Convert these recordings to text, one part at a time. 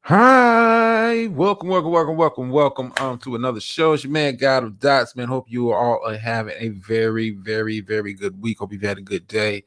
Hi, welcome to another show. It's your man, God of Dots, man. Hope you all are having a very good week. Hope you've had a good day.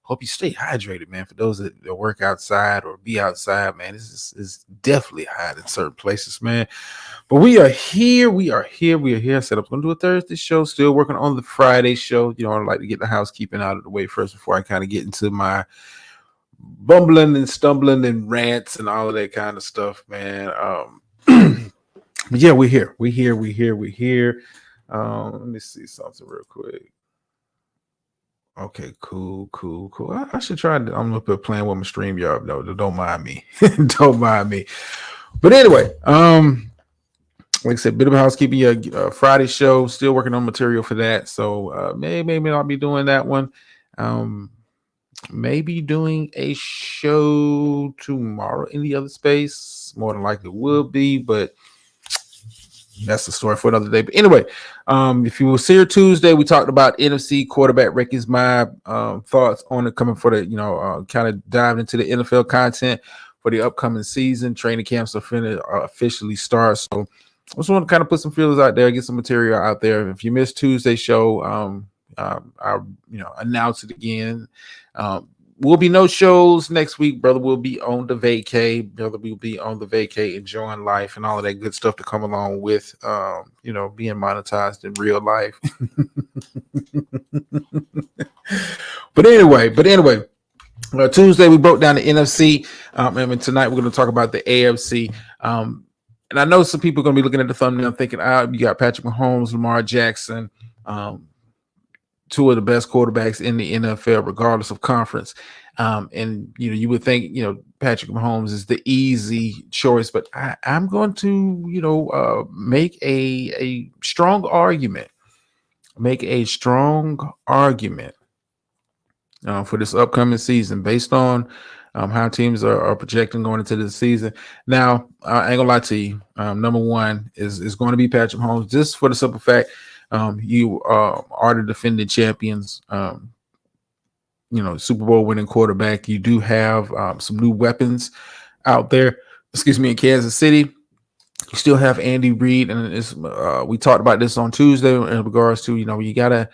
Hope you stay hydrated, man. For those that work outside or be outside, man, it's definitely hot in certain places, man. But we are here. I said I'm going to do a Thursday show. Still working on the Friday show. You know, I like to get the housekeeping out of the way first before I kind of get into my bumbling and stumbling and rants and all of that kind of stuff, man. But yeah, we're here. Let me see something real quick. Okay, cool. I should try. I'm up here playing with my stream, y'all. No, don't mind me. Don't mind me. But anyway, like I said, bit of housekeeping. Yeah, Friday show. Still working on material for that. So maybe I'll be doing that one. Um, maybe doing a show tomorrow in the other space. More than likely will be, but that's the story for another day. But anyway, if you will see here Tuesday, we talked about NFC quarterback rankings. My thoughts on it coming for the, kind of diving into the NFL content for the upcoming season. Training camps are officially start. So I just want to kind of put some feelers out there, get some material out there. If you missed Tuesday's show, I'll announce it again. Will be no shows next week. Brother will be on the vacay. Brother will be on the vacay, enjoying life and all of that good stuff to come along with, being monetized in real life. But anyway, Tuesday we broke down the NFC, and tonight we're going to talk about the AFC. And I know some people are going to be looking at the thumbnail thinking, you got Patrick Mahomes, Lamar Jackson, two of the best quarterbacks in the NFL, regardless of conference. And you would think Patrick Mahomes is the easy choice, but I'm going to make a strong argument. For this upcoming season, based on how teams are projecting going into the season. Now, I ain't gonna lie to you. Number one is going to be Patrick Mahomes, just for the simple fact. You are the defending champions, Super Bowl winning quarterback. You do have some new weapons out there. In Kansas City. You still have Andy Reid, and we talked about this on Tuesday in regards to you gotta.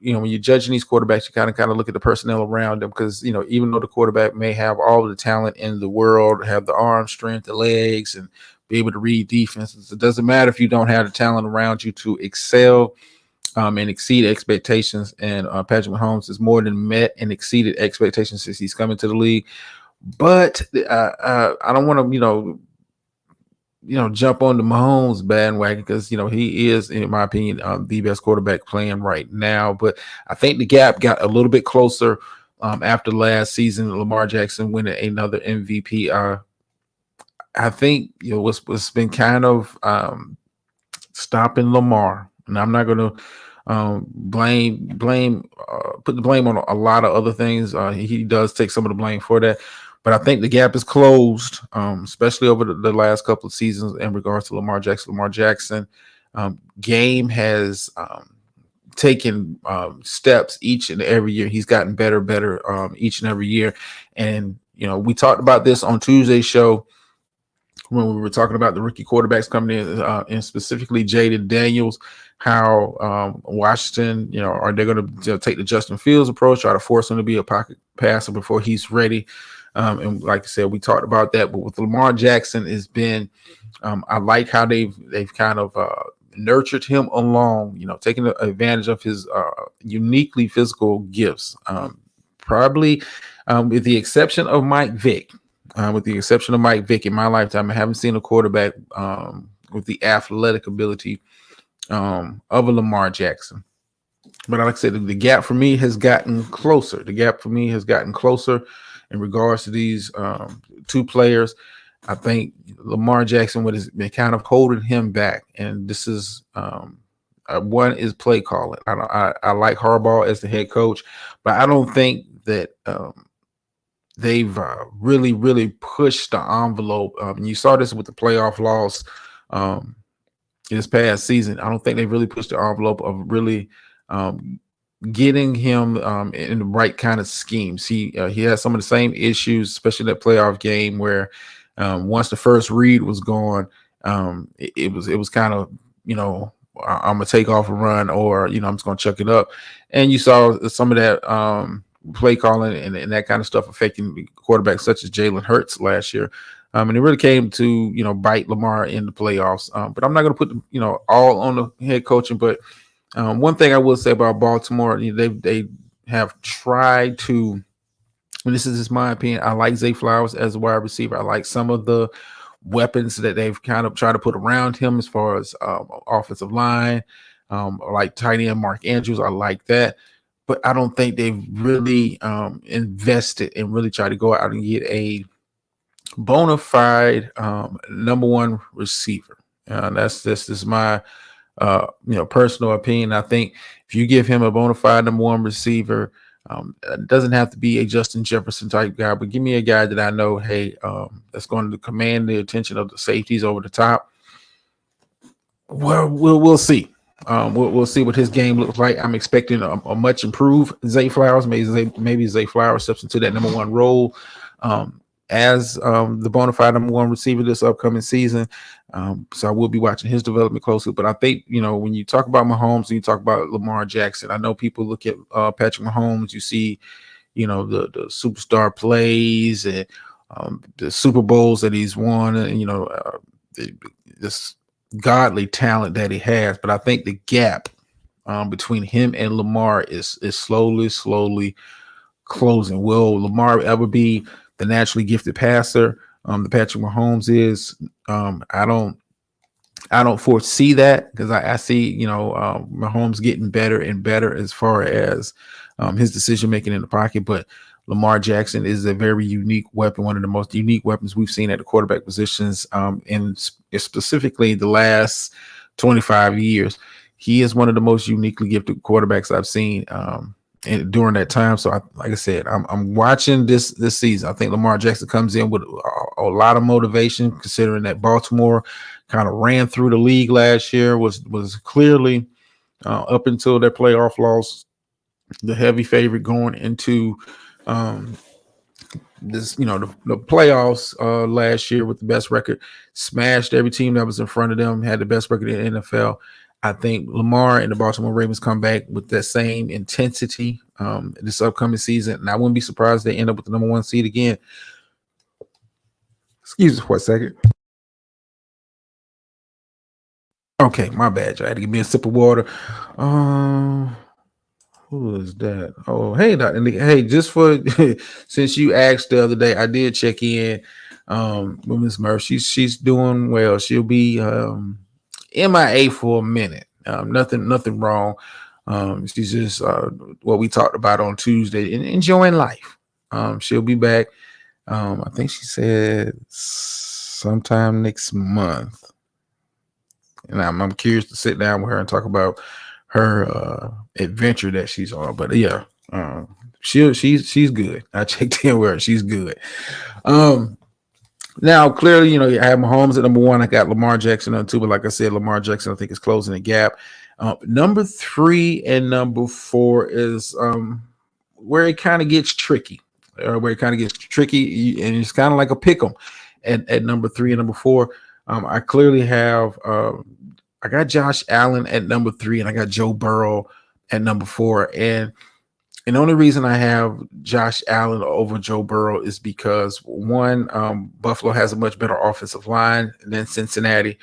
When you're judging these quarterbacks, you kind of look at the personnel around them because even though the quarterback may have all the talent in the world, have the arm strength, the legs, and be able to read defenses, it doesn't matter if you don't have the talent around you to excel and exceed expectations. And Patrick Mahomes has more than met and exceeded expectations since he's coming to the league. But I don't want to jump on the Mahomes bandwagon because he is, in my opinion, the best quarterback playing right now. But I think the gap got a little bit closer after last season. Lamar Jackson winning another MVP. I think what's been kind of stopping Lamar, and I'm not going to put the blame on a lot of other things. He does take some of the blame for that. But I think the gap is closed, especially over the last couple of seasons in regards to Lamar Jackson. Lamar Jackson game has taken steps each and every year. He's gotten better each and every year. And, we talked about this on Tuesday's show when we were talking about the rookie quarterbacks coming in, and specifically Jaden Daniels, how Washington, are they going to take the Justin Fields approach, try to force him to be a pocket passer before he's ready? And like I said, we talked about that. But with Lamar Jackson, it's been I like how they've kind of nurtured him along, taking advantage of his uniquely physical gifts. Probably with the exception of Mike Vick. In my lifetime, I haven't seen a quarterback with the athletic ability of a Lamar Jackson. But like I said, the gap for me has gotten closer. In regards to these two players. I think Lamar Jackson has been kind of holding him back, and this is one is play calling. I like Harbaugh as the head coach, but I don't think that they've really pushed the envelope. And you saw this with the playoff loss this past season. I don't think they really pushed the envelope of really getting him in the right kind of schemes. He has some of the same issues, especially that playoff game where Once the first read was gone, it was kind of, I'm gonna take off and run, or I'm just gonna chuck it up. And you saw some of that play calling and that kind of stuff affecting quarterbacks such as Jalen Hurts last year. And it really came to bite Lamar in the playoffs. But I'm not gonna put all on the head coaching. But one thing I will say about Baltimore, they have tried to. And this is just my opinion. I like Zay Flowers as a wide receiver. I like some of the weapons that they've kind of tried to put around him as far as offensive line, like tight end Mark Andrews. I like that, but I don't think they've really invested and really tried to go out and get a bona fide number one receiver. This is my personal opinion. I think if you give him a bona fide number one receiver, it doesn't have to be a Justin Jefferson type guy, but give me a guy that I know, hey, that's going to command the attention of the safeties over the top. Well, we'll see. We'll see what his game looks like. I'm expecting a much improved Zay Flowers. Maybe Zay Flowers steps into that number one role as the bona fide number one receiver this upcoming season. So I will be watching his development closely. But I think, when you talk about Mahomes and you talk about Lamar Jackson, I know people look at Patrick Mahomes, you see, the superstar plays and the Super Bowls that he's won, and, this godly talent that he has. But I think the gap between him and Lamar is slowly closing. Will Lamar ever be the naturally gifted passer the Patrick Mahomes is? I don't foresee that, because I see Mahomes getting better and better as far as his decision making in the pocket. But Lamar Jackson is a very unique weapon, one of the most unique weapons we've seen at the quarterback positions in specifically the last 25 years. He is one of the most uniquely gifted quarterbacks I've seen and during that time. So like I said, I'm watching this season. I think Lamar Jackson comes in with a lot of motivation, considering that Baltimore kind of ran through the league last year, was clearly up until their playoff loss, the heavy favorite going into this, the playoffs last year with the best record, smashed every team that was in front of them, had the best record in the NFL. I think Lamar and the Baltimore Ravens come back with that same intensity this upcoming season, and I wouldn't be surprised they end up with the number one seed again. Excuse me for a second. Okay, my bad. I had to give me a sip of water. Who is that? Oh, hey, Dr. Nick. Hey, just for since you asked the other day, I did check in with Miss Murph. She's doing well. She'll be MIA for a minute. Nothing wrong. She's just what we talked about on Tuesday, enjoying life. She'll be back. I think she said sometime next month. And I'm curious to sit down with her and talk about her adventure that she's on. But yeah, she's good. I checked in with her. She's good. Now, clearly, I have Mahomes at number one. I got Lamar Jackson on two, but like I said, Lamar Jackson, I think, is closing the gap. Number 3 and number 4 is where it kind of gets tricky. And it's kind of like a pick 'em at number 3 and number 4. I clearly have I got Josh Allen at number 3, and I got Joe Burrow at number 4. And the only reason I have Josh Allen over Joe Burrow is because, one, Buffalo has a much better offensive line than Cincinnati,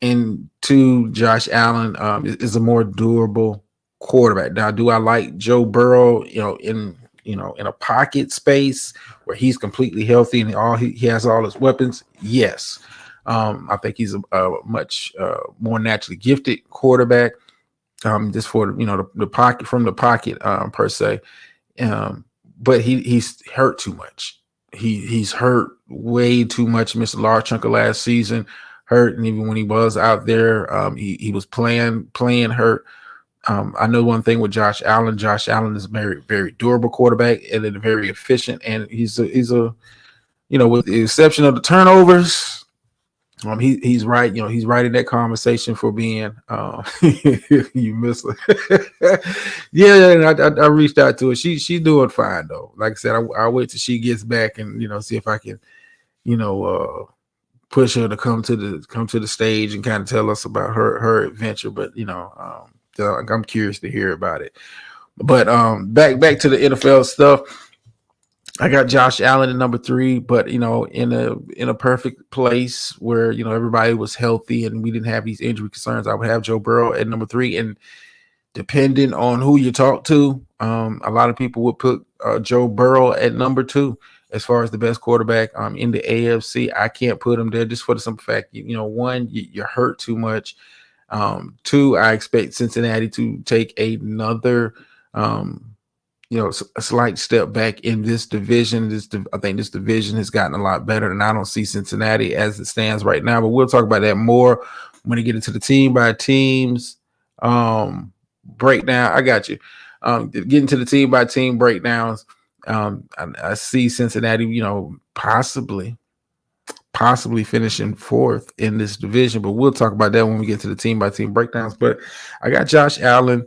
and 2, Josh Allen is a more durable quarterback. Now, do I like Joe Burrow? In a pocket space where he's completely healthy and he has all his weapons. Yes, I think he's a much more naturally gifted quarterback. Just for the pocket, from the pocket per se, but he's hurt too much. He's hurt way too much. Missed a large chunk of last season, hurt, and even when he was out there, he was playing hurt. I know one thing with Josh Allen. Josh Allen is a very, very durable quarterback and very efficient, and he's a with the exception of the turnovers. He's right. He's right in that conversation for being you miss her. Yeah, I reached out to her. She's doing fine though. Like I said, I'll wait till she gets back and see if I can push her to come to the stage and kind of tell us about her adventure. But so I'm curious to hear about it. But back to the NFL stuff. I got Josh Allen at number 3, but in a perfect place where everybody was healthy and we didn't have these injury concerns, I would have Joe Burrow at number 3. And depending on who you talk to, a lot of people would put Joe Burrow at number 2 as far as the best quarterback in the AFC. I can't put him there just for the simple fact, one, you're hurt too much. 2, I expect Cincinnati to take another a slight step back in this division. I think this division has gotten a lot better, and I don't see Cincinnati as it stands right now. But we'll talk about that more when we get into the team by teams breakdown. I got you. Getting to the team by team breakdowns. I see Cincinnati, possibly finishing 4th in this division, but we'll talk about that when we get to the team by team breakdowns. But I got Josh Allen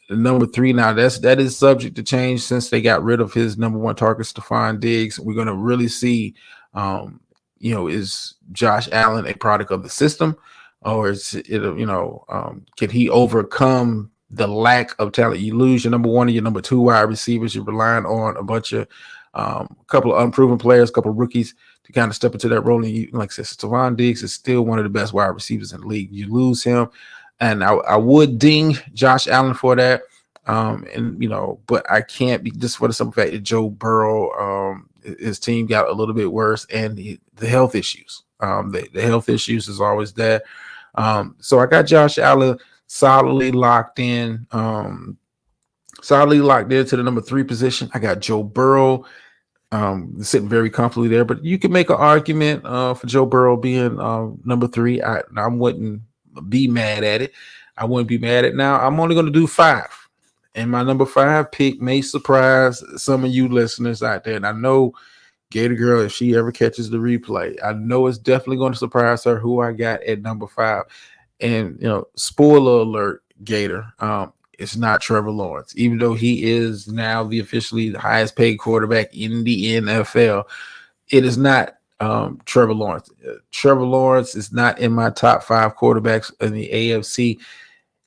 number 3. Now that is subject to change since they got rid of his number 1 target, Stephon Diggs. We're going to really see, is Josh Allen a product of the system, or is it, can he overcome the lack of talent? You lose your number 1 and your number 2 wide receivers. You're relying on a bunch of a couple of unproven players, a couple of rookies to kind of step into that role. And like I said, Stephon Diggs is still one of the best wide receivers in the league. You lose him. And I would ding Josh Allen for that. But I can't be, just for the simple fact that Joe Burrow, his team got a little bit worse, and the health issues. The health issues is always there. So I got Josh Allen solidly locked in to the number 3 position. I got Joe Burrow sitting very comfortably there, but you can make an argument for Joe Burrow being number 3. I wouldn't be mad at it. I wouldn't be mad at it. Now I'm only going to do 5, and my number 5 pick may surprise some of you listeners out there. And I know Gator Girl, if she ever catches the replay, I know it's definitely going to surprise her who I got at number 5. And spoiler alert, Gator, it's not Trevor Lawrence, even though he is now the officially the highest paid quarterback in the NFL. It is not Trevor Lawrence. Trevor Lawrence is not in my top 5 quarterbacks in the AFC.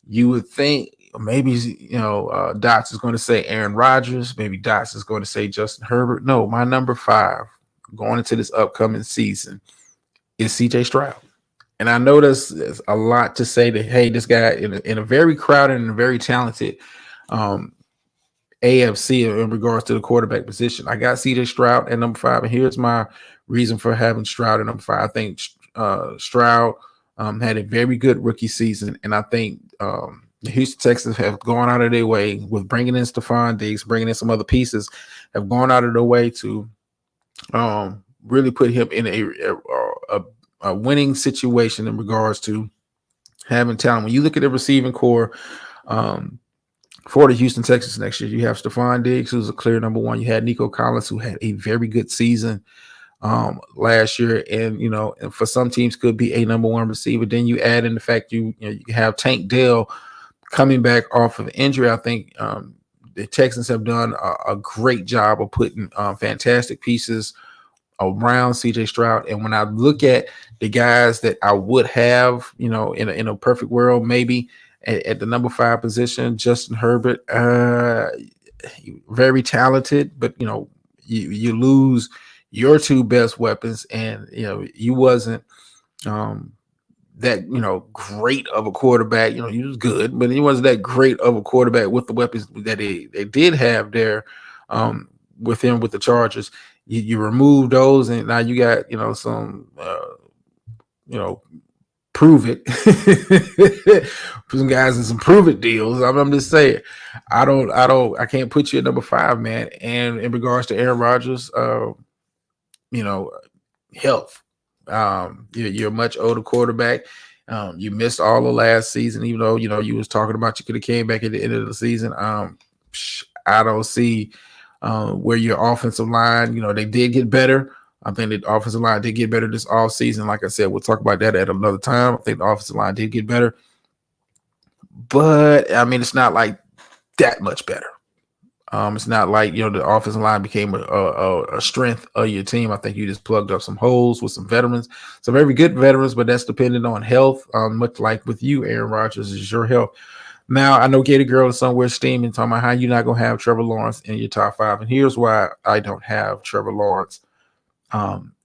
You would think maybe Dots is going to say Aaron Rodgers. Maybe Dots is going to say Justin Herbert. No, my number 5 going into this upcoming season is CJ Stroud. And I know there's a lot to say that, hey, this guy in a very crowded and very talented AFC in regards to the quarterback position. I got CJ Stroud at number 5, and here's my reason for having Stroud at number 5. I think Stroud had a very good rookie season, and I think the Houston Texans have gone out of their way with bringing in Stephon Diggs, bringing in some other pieces, have gone out of their way to really put him in a winning situation in regards to having talent. When you look at the receiving core for the Houston Texans next year, you have Stephon Diggs, who's a clear number 1. You had Nico Collins, who had a very good season last year, and for some teams could be a number 1 receiver. Then you add in the fact you have Tank Dell coming back off of injury. I think the Texans have done a great job of putting fantastic pieces around CJ Stroud. And when I look at the guys that I would have, in a perfect world, maybe at the number 5 position, Justin Herbert, very talented, but you lose your 2 best weapons, and you wasn't that great of a quarterback. He was good, but he wasn't that great of a quarterback with the weapons that they did have there with him with the Chargers. You remove those, and now you got some prove it some guys in some prove it deals. I'm just saying, I can't put you at number 5, man. And in regards to Aaron Rodgers, health. You're a much older quarterback. You missed all of last season, even though you was talking about you could have came back at the end of the season. I don't see where your offensive line, they did get better. I think the offensive line did get better this off season. Like I said, we'll talk about that at another time. I think the offensive line did get better, but I mean, it's not like that much better. It's not like the offensive line became a strength of your team. I think you just plugged up some holes with some veterans, some very good veterans, but that's dependent on health. Much like with you, Aaron Rodgers, is your health. Now I know Gator Girl is somewhere steaming, talking about how you're not gonna have Trevor Lawrence in your top five, and here's why I don't have Trevor Lawrence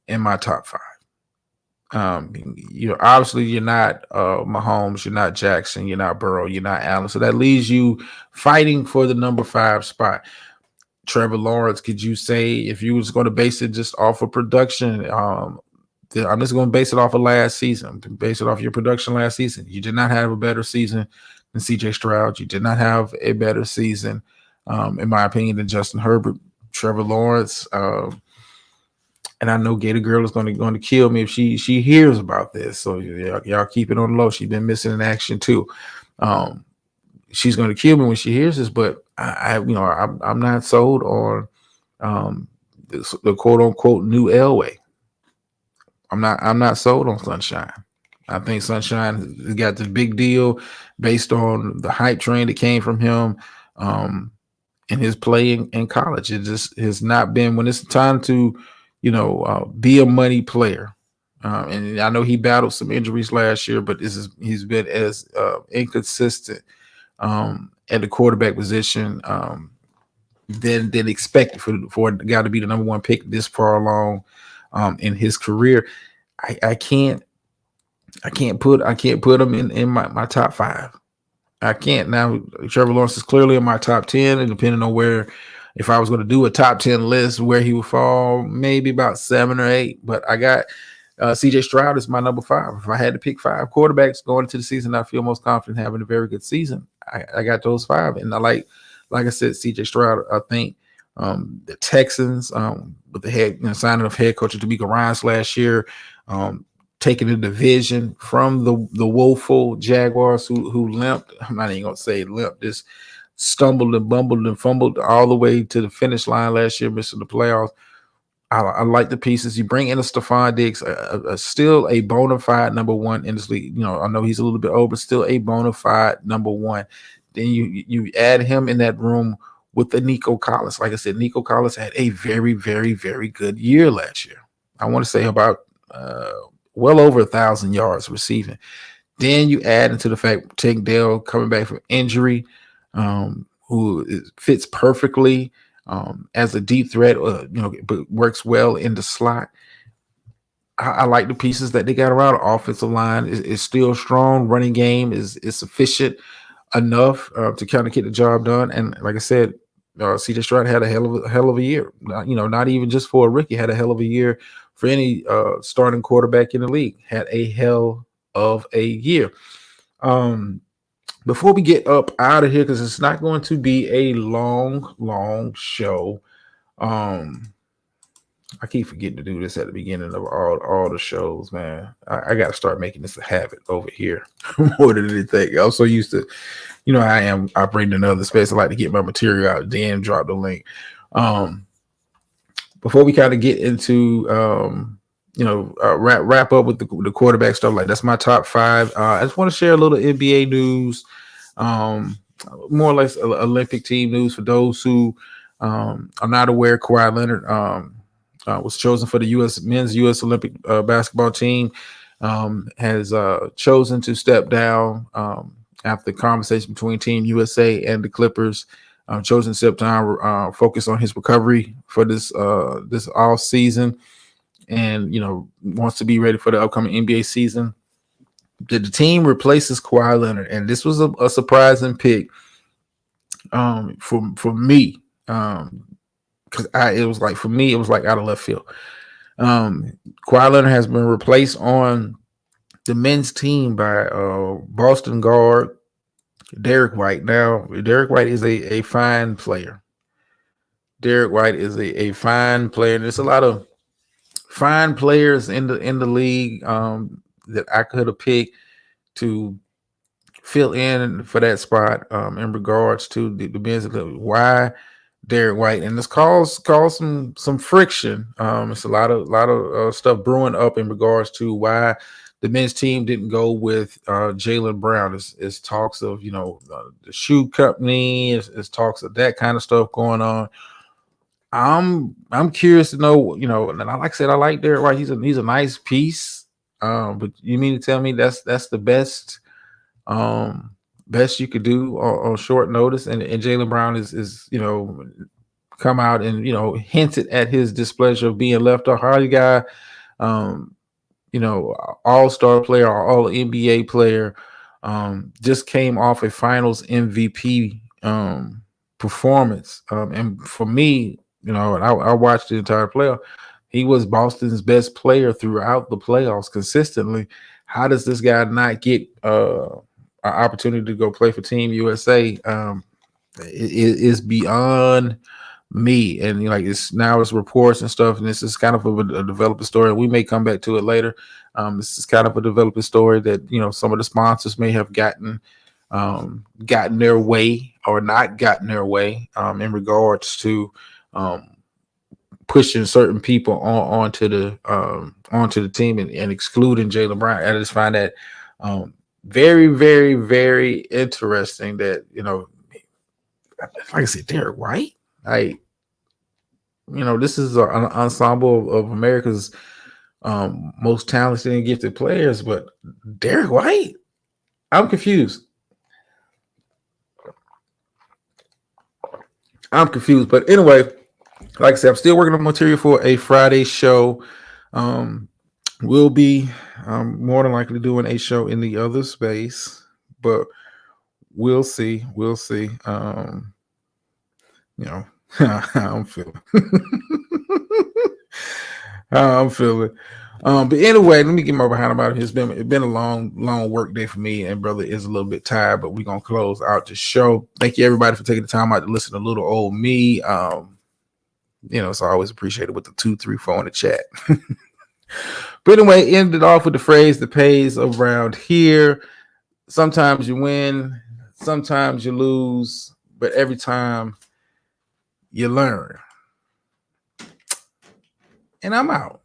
in my top five. Obviously you're not Mahomes, you're not Jackson, you're not Burrow, you're not Allen. So that leaves you fighting for the number 5 spot. Trevor Lawrence, could you say, if you was going to base it just off of production, I'm just going to base it off of last season, base it off your production last season. You did not have a better season than CJ Stroud. You did not have a better season, in my opinion, than Justin Herbert. Trevor Lawrence, and I know Gator Girl is going to kill me if she hears about this. So y'all keep it on the low. She's been missing in action too. She's going to kill me when she hears this, but I'm not sold on the quote unquote new Elway. I'm not sold on Sunshine. I think Sunshine got the big deal based on the hype train that came from him in his play in college. It just has not been, when it's time to be a money player. And I know he battled some injuries last year, but he's been as inconsistent at the quarterback position than expected for a guy to be the number 1 pick this far along in his career. I can't put him in my top 5. I can't. Now Trevor Lawrence is clearly in my top 10, and depending on where, if I was going to do a top 10 list, where he would fall, maybe about 7 or 8. But I got CJ Stroud is my number 5. If I had to pick 5 quarterbacks going into the season, I feel most confident having a very good season. I got those 5, and I like I said, CJ Stroud. I think the Texans, with the signing of head coach DeMeco Ryans last year, taking the division from the woeful Jaguars who limped. I'm not even gonna say limped, just stumbled and bumbled and fumbled all the way to the finish line last year, missing the playoffs. I like the pieces. You bring in a Stephon Diggs, still a bona fide number 1 in this league. I know he's a little bit old, but still a bona fide number 1. Then you add him in that room with the Nico Collins. Like I said, Nico Collins had a very, very, very good year last year. I want to say about well over 1,000 yards receiving. Then you add into the fact Tank Dell coming back from injury, who fits perfectly as a deep threat, but works well in the slot. I like the pieces that they got around. Offensive line is still strong. Running game is sufficient enough to kind of get the job done. And like I said, CJ Stroud had a hell of a year. Not even just for a rookie, had a hell of a year for any starting quarterback in the league. Had a hell of a year. Before we get up out of here, because it's not going to be a long show. I keep forgetting to do this at the beginning of all the shows, man. I got to start making this a habit over here more than anything. I'm so used to, I am operating in another space. I like to get my material out, then drop the link. Before we kind of get into, wrap up with the quarterback stuff, like that's my top 5. I just want to share a little NBA news, more or less Olympic team news for those who are not aware. Kawhi Leonard was chosen for the men's U.S. Olympic basketball team, has chosen to step down after the conversation between Team USA and the Clippers. Chosen to step down, focus on his recovery for this off season, and wants to be ready for the upcoming NBA season. The team replaces Kawhi Leonard, and this was a surprising pick for me. Because it was like out of left field. Kawhi Leonard has been replaced on the men's team by Boston guard Derek White. Now, Derek White is a fine player. Derek White is a fine player. There's a lot of fine players in the league that I could have picked to fill in for that spot in regards to the men's. Why Derek White? And this caused some friction. It's a lot of stuff brewing up in regards to why the men's team didn't go with Jaylen Brown. It's talks of the shoe company. It's talks of that kind of stuff going on. I'm curious to know, and like I said, I like Derek White. He's a nice piece. But you mean to tell me that's the best best you could do on short notice? And Jaylen Brown is come out and hinted at his displeasure of being left off. How you got all-star player or all NBA player, just came off a finals MVP performance. And for me, I watched the entire playoff. He was Boston's best player throughout the playoffs consistently. How does this guy not get an opportunity to go play for Team USA? It is beyond me. And it's reports and stuff, and this is kind of a developing story. We may come back to it later. This is kind of a developing story that some of the sponsors may have gotten their way or not gotten their way in regards to pushing certain people onto the team and excluding Jaylen Brown. I just find that very, very, very interesting that like I said, Derek White. This is an ensemble of America's most talented and gifted players, but Derek White, I'm confused. But anyway, like I said, I'm still working on material for a Friday show. We'll be more than likely doing a show in the other space, but we'll see. I'm feeling. I'm feeling. But anyway, let me get my behind about it. It's been a long work day for me, and brother is a little bit tired, but we're gonna close out the show. Thank you everybody for taking the time out to listen to little old me. It's always appreciated with the 2, 3, 4 in the chat. But anyway, ended off with the phrase that pays around here. Sometimes you win, sometimes you lose, but every time you learn. And I'm out.